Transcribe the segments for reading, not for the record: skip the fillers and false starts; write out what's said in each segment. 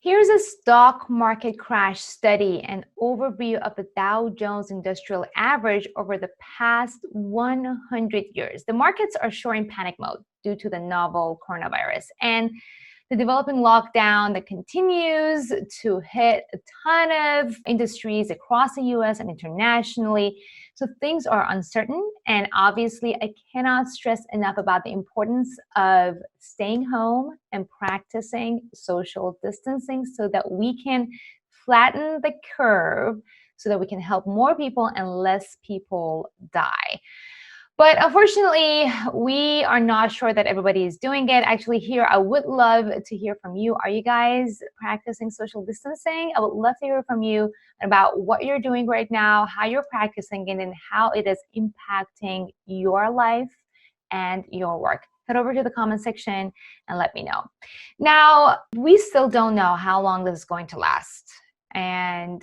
Here's a stock market crash study and overview of the Dow Jones Industrial Average over the past 100 years. The markets are short in panic mode due to the novel coronavirus and the developing lockdown that continues to hit a ton of industries across the US and internationally. So things are uncertain, and obviously, I cannot stress enough about the importance of staying home and practicing social distancing so that we can flatten the curve so that we can help more people and less people die. But unfortunately, we are not sure that everybody is doing it. Actually, here, I would love to hear from you. Are you guys practicing social distancing? I would love to hear from you about what you're doing right now, how you're practicing it, and how it is impacting your life and your work. Head over to the comment section and let me know. Now, we still don't know how long this is going to last. And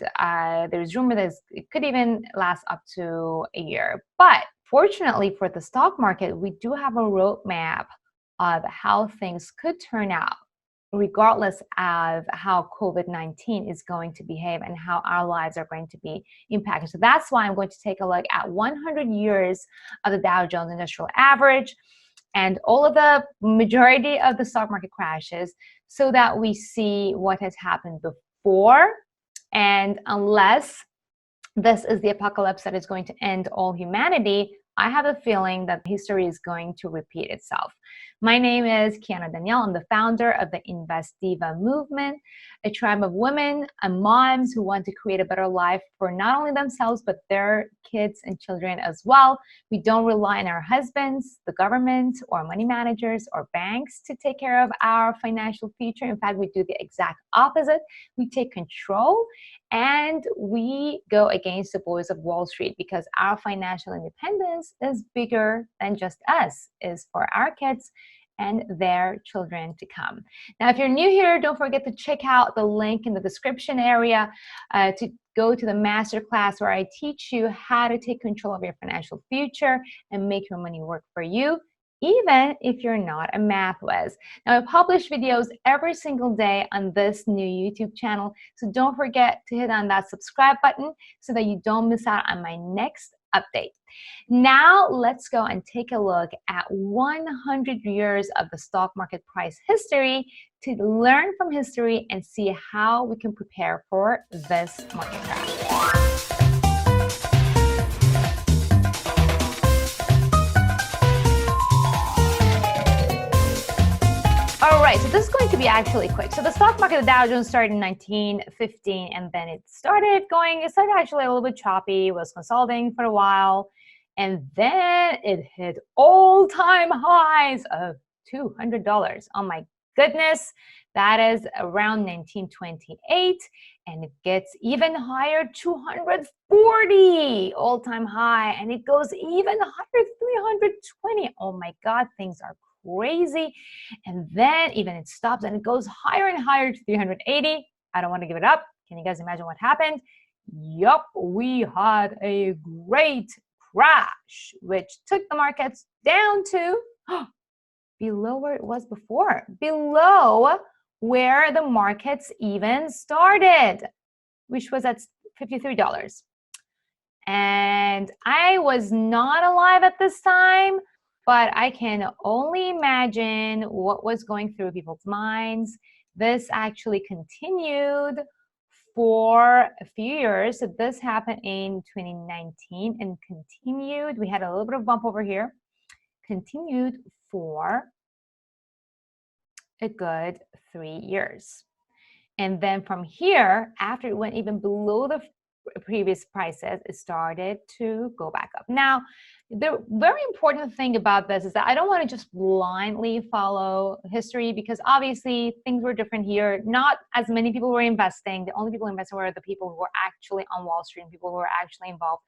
there's rumor that it could even last up to a year. But fortunately for the stock market, we do have a roadmap of how things could turn out, regardless of how COVID-19 is going to behave and how our lives are going to be impacted. So that's why I'm going to take a look at 100 years of the Dow Jones Industrial Average and all of the majority of the stock market crashes so that we see what has happened before. And unless this is the apocalypse that is going to end all humanity, I have a feeling that history is going to repeat itself. My name is Kiana Danial. I'm the founder of the Invest Diva movement, a tribe of women and moms who want to create a better life for not only themselves, but their kids and children as well. We don't rely on our husbands, the government, or money managers or banks to take care of our financial future. In fact, we do the exact opposite. We take control and we go against the boys of Wall Street because our financial independence is bigger than just us, is for our kids and their children to come. Now, if you're new here, don't forget to check out the link in the description area to go to the masterclass where I teach you how to take control of your financial future and make your money work for you, even if you're not a math whiz. Now, I publish videos every single day on this new YouTube channel, so don't forget to hit on that subscribe button so that you don't miss out on my next update. Now, let's go and take a look at 100 years of the stock market price history to learn from history and see how we can prepare for this market crash. All right, so this is going to be actually quick. So the stock market, the Dow Jones started in 1915, and then it started actually a little bit choppy, was consolidating for a while, and then it hit all-time highs of $200. Oh my goodness, that is around 1928, and it gets even higher, 240 all-time high, and it goes even higher, 320. Oh my God, things are crazy. And then even it stops and it goes higher and higher to 380. I don't want to give it up. Can you guys imagine what happened? Yup, we had a great crash, which took the markets down to below where it was before, below where the markets even started, which was at $53. And I was not alive at this time, but I can only imagine what was going through people's minds. This actually continued for a few years. So this happened in 2019 and continued. We had a little bit of bump over here. Continued for a good 3 years. And then from here, after it went even below the previous prices, it started to go back up. Now, the very important thing about this is that I don't want to just blindly follow history because obviously things were different here. Not as many people were investing. The only people investing were the people who were actually on Wall Street and people who were actually involved.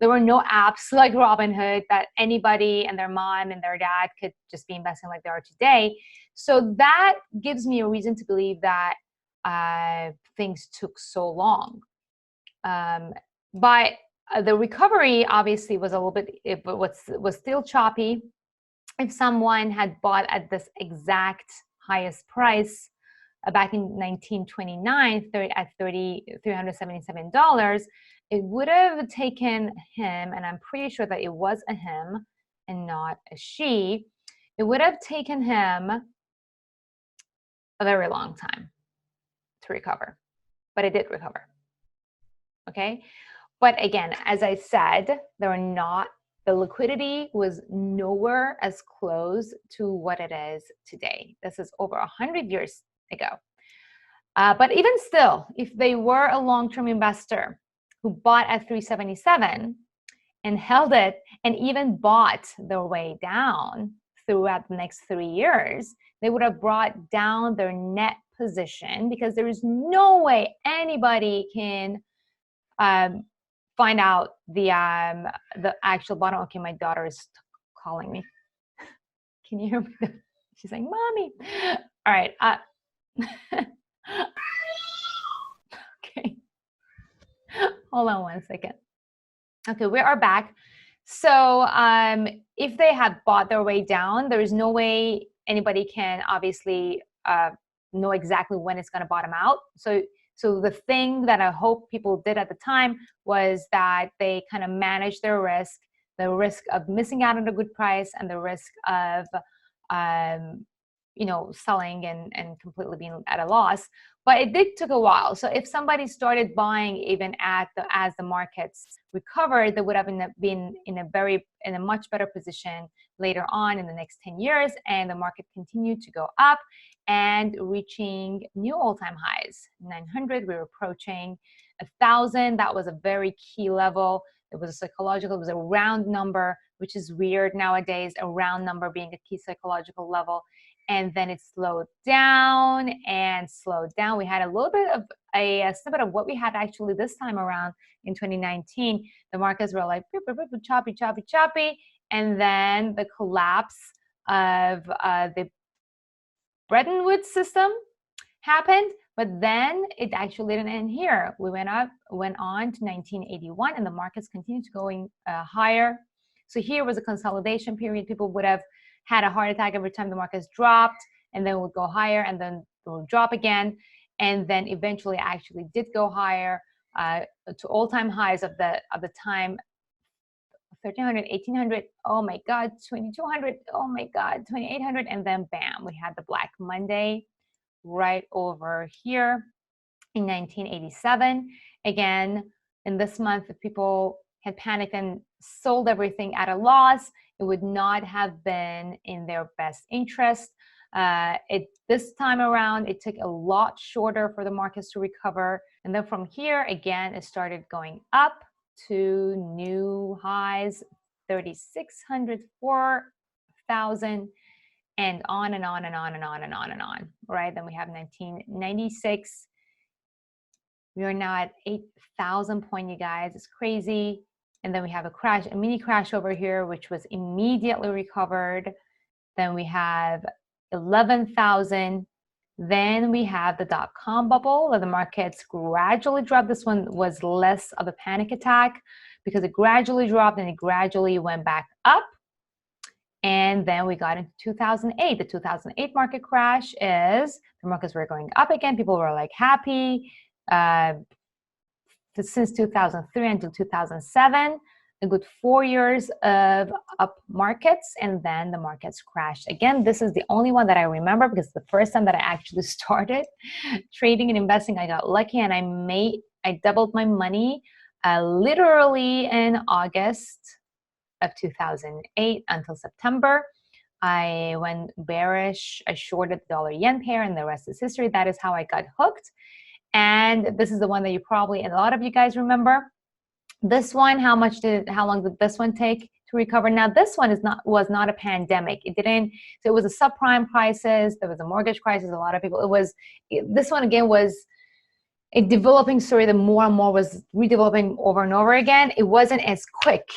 There were no apps like Robinhood that anybody and their mom and their dad could just be investing like they are today. So that gives me a reason to believe that things took so long. But the recovery obviously was a little bit, it was still choppy. If someone had bought at this exact highest price back in 1929 at $377, it would have taken him, and I'm pretty sure that it was a him and not a she, it would have taken him a very long time to recover, but it did recover. Okay, but again, as I said, the liquidity was nowhere as close to what it is today. This is over 100 years ago. But even still, if they were a long-term investor who bought at 377 and held it and even bought their way down throughout the next 3 years, they would have brought down their net position, because there is no way anybody can find out the actual bottom. Okay, my daughter is calling me. Can you hear me? She's like, "Mommy." All right. Okay. Hold on one second. Okay, we are back. So if they had bought their way down, there is no way anybody can obviously know exactly when it's going to bottom out. So the thing that I hope people did at the time was that they kind of managed their risk, the risk of missing out on a good price and the risk of selling and completely being at a loss. But it did took a while. So if somebody started buying even as the markets recovered, they would have been in a much better position later on in the next 10 years, and the market continued to go up and reaching new all-time highs. 900, we were approaching 1,000. That was a very key level. It was a psychological, it was a round number, which is weird nowadays, a round number being a key psychological level. And then it slowed down and slowed down. We had a little bit of a snippet of what we had actually this time around in 2019. The markets were like choppy, choppy, choppy. And then the collapse of the Bretton Woods system happened, but then it actually didn't end here. We went on to 1981, and the markets continued to going higher. So here was a consolidation period. People would have had a heart attack every time the markets dropped, and then would go higher, and then it would drop again, and then eventually actually did go higher to all-time highs of the time. 1,300, 1,800, oh my God, 2,200, oh my God, 2,800, and then bam, we had the Black Monday right over here in 1987. Again, in this month, if people had panicked and sold everything at a loss, it would not have been in their best interest. This time around, it took a lot shorter for the markets to recover. And then from here, again, it started going up to new highs, 3,600, 4,000, and on and on and on and on and on and on, right? Then we have 1996. We are now at 8,000 point, you guys. It's crazy. And then we have a mini crash over here, which was immediately recovered. Then we have 11,000. Then we have the dot-com bubble where the markets gradually dropped. This one was less of a panic attack because it gradually dropped and it gradually went back up. And then we got into 2008. The 2008 market crash is the markets were going up again. People were like happy. Since 2003 until 2007, a good 4 years of up markets, and then the markets crashed. Again, this is the only one that I remember because the first time that I actually started trading and investing, I got lucky and I doubled my money literally in August of 2008 until September. I went bearish, I shorted the dollar yen pair, and the rest is history. That is how I got hooked. And this is the one that you probably, and a lot of you guys remember. This one, how long did this one take to recover? Now, this one was not a pandemic. So it was a subprime crisis. There was a mortgage crisis. A lot of people, this one again was a developing story that more and more was redeveloping over and over again. It wasn't as quick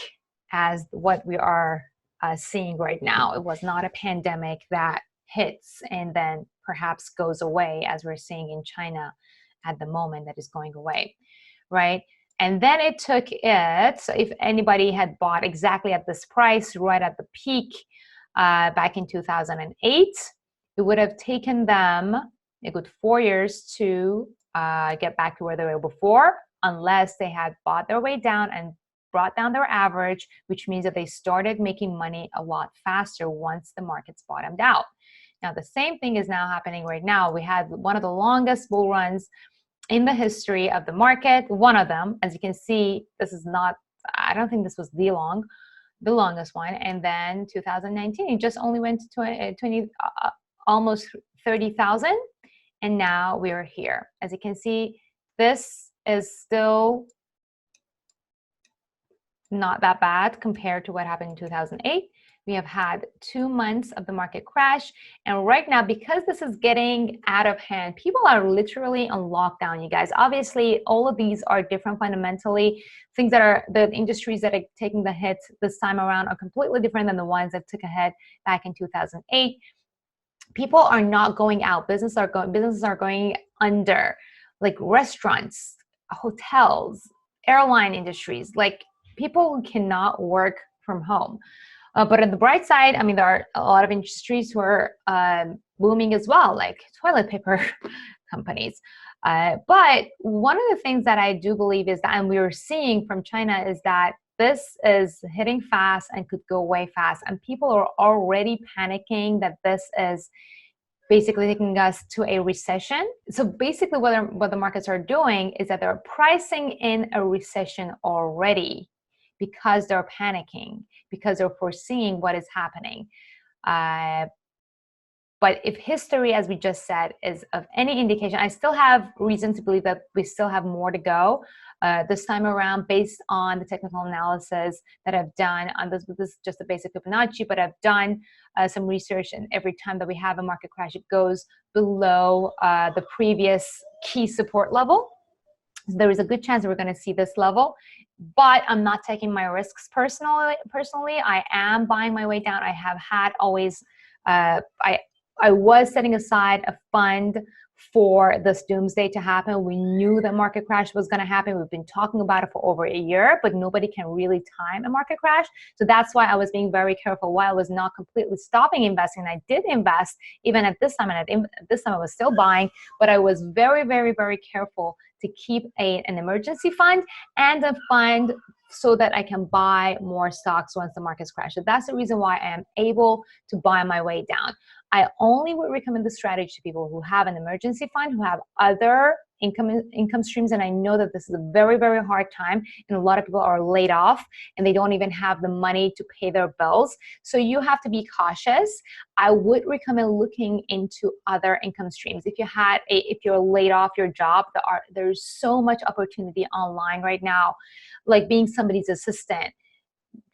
as what we are seeing right now. It was not a pandemic that hits and then perhaps goes away as we're seeing in China at the moment that is going away, right? And then it took it, so if anybody had bought exactly at this price right at the peak back in 2008, it would have taken them a good 4 years to get back to where they were before, unless they had bought their way down and brought down their average, which means that they started making money a lot faster once the markets bottomed out. Now, the same thing is now happening right now. We had one of the longest bull runs in the history of the market. One of them, as you can see, this is not, I don't think this was the longest one. And then 2019, it just only went to 20 almost 30,000. And now we're here. As you can see, this is still not that bad compared to what happened in 2008. We have had 2 months of the market crash. And right now, because this is getting out of hand, people are literally on lockdown, you guys. Obviously, all of these are different fundamentally. Things that are, the industries that are taking the hits this time around are completely different than the ones that took a hit back in 2008. People are not going out. Businesses are going under, like restaurants, hotels, airline industries. Like, people cannot work from home. But on the bright side, I mean, there are a lot of industries who are booming as well, like toilet paper companies. But one of the things that I do believe is that, and we are seeing from China, is that this is hitting fast and could go away fast. And people are already panicking that this is basically taking us to a recession. So basically what the markets are doing is that they're pricing in a recession already, because they're panicking, because they're foreseeing what is happening. But if history, as we just said, is of any indication, I still have reason to believe that we still have more to go this time around, based on the technical analysis that I've done on this. This is just a basic Fibonacci, but I've done some research, and every time that we have a market crash, it goes below the previous key support level. So there is a good chance that we're going to see this level, but I'm not taking my risks personally. I am buying my way down. I have had always, I was setting aside a fund for this doomsday to happen. We knew that market crash was going to happen. We've been talking about it for over a year, but nobody can really time a market crash. So that's why I was being very careful. While I was not completely stopping investing, I did invest even at this time, and at this time I was still buying, but I was very, very, very careful to keep an emergency fund and a fund so that I can buy more stocks once the markets crash. So that's the reason why I am able to buy my way down. I only would recommend this strategy to people who have an emergency fund, who have other income streams. And I know that this is a very, very hard time, and a lot of people are laid off and they don't even have the money to pay their bills. So you have to be cautious. I would recommend looking into other income streams. If you're laid off your job, there's so much opportunity online right now, like being somebody's assistant,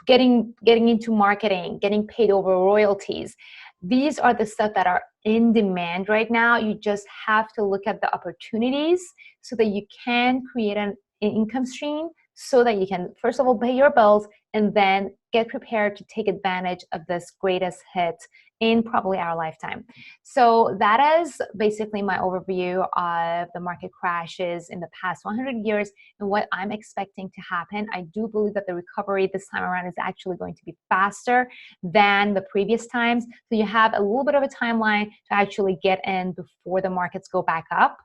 getting into marketing, getting paid over royalties. These are the stuff that are in demand right now. You just have to look at the opportunities so that you can create an income stream, so that you can, first of all, pay your bills, and then get prepared to take advantage of this greatest hit in probably our lifetime. So that is basically my overview of the market crashes in the past 100 years and what I'm expecting to happen. I do believe that the recovery this time around is actually going to be faster than the previous times. So you have a little bit of a timeline to actually get in before the markets go back up.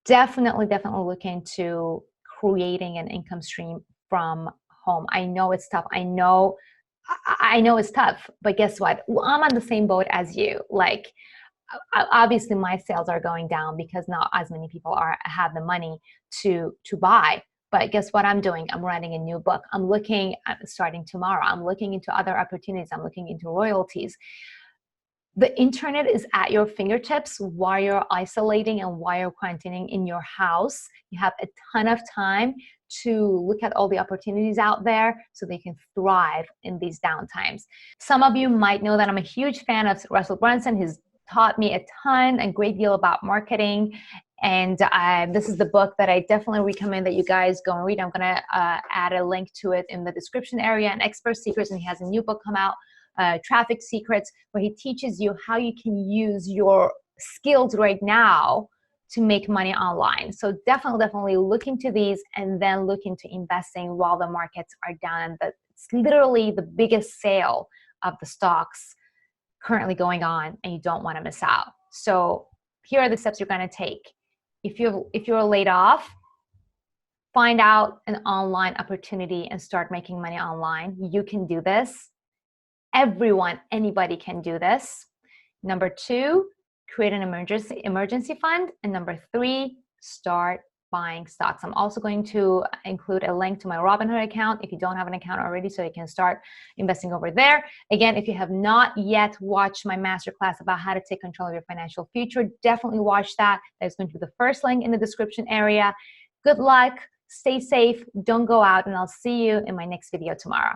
Definitely look into creating an income stream from home. I know it's tough. I know it's tough, but guess what? I'm on the same boat as you. Like, obviously my sales are going down because not as many people have the money to buy. But guess what I'm doing? I'm writing a new book. I'm looking at starting tomorrow. I'm looking into other opportunities. I'm looking into royalties. The internet is at your fingertips while you're isolating and while you're quarantining in your house. You have a ton of time to look at all the opportunities out there so they can thrive in these downtimes. Some of you might know that I'm a huge fan of Russell Brunson. He's taught me a ton, a great deal about marketing. And this is the book that I definitely recommend that you guys go and read. I'm going to add a link to it in the description area, and Expert Secrets. And he has a new book come out, Traffic Secrets, where he teaches you how you can use your skills right now to make money online. So definitely look into these, and then look into investing while the markets are down. It's literally the biggest sale of the stocks currently going on, and you don't want to miss out. So here are the steps you're going to take. If you're laid off, find out an online opportunity and start making money online. You can do this. Anybody can do this. Number 2, create an emergency fund. And number 3, start buying stocks. I'm also going to include a link to my Robinhood account if you don't have an account already, so you can start investing over there. Again, if you have not yet watched my masterclass about how to take control of your financial future, definitely watch that. That's going to be the first link in the description area. Good luck, stay safe, don't go out, and I'll see you in my next video tomorrow.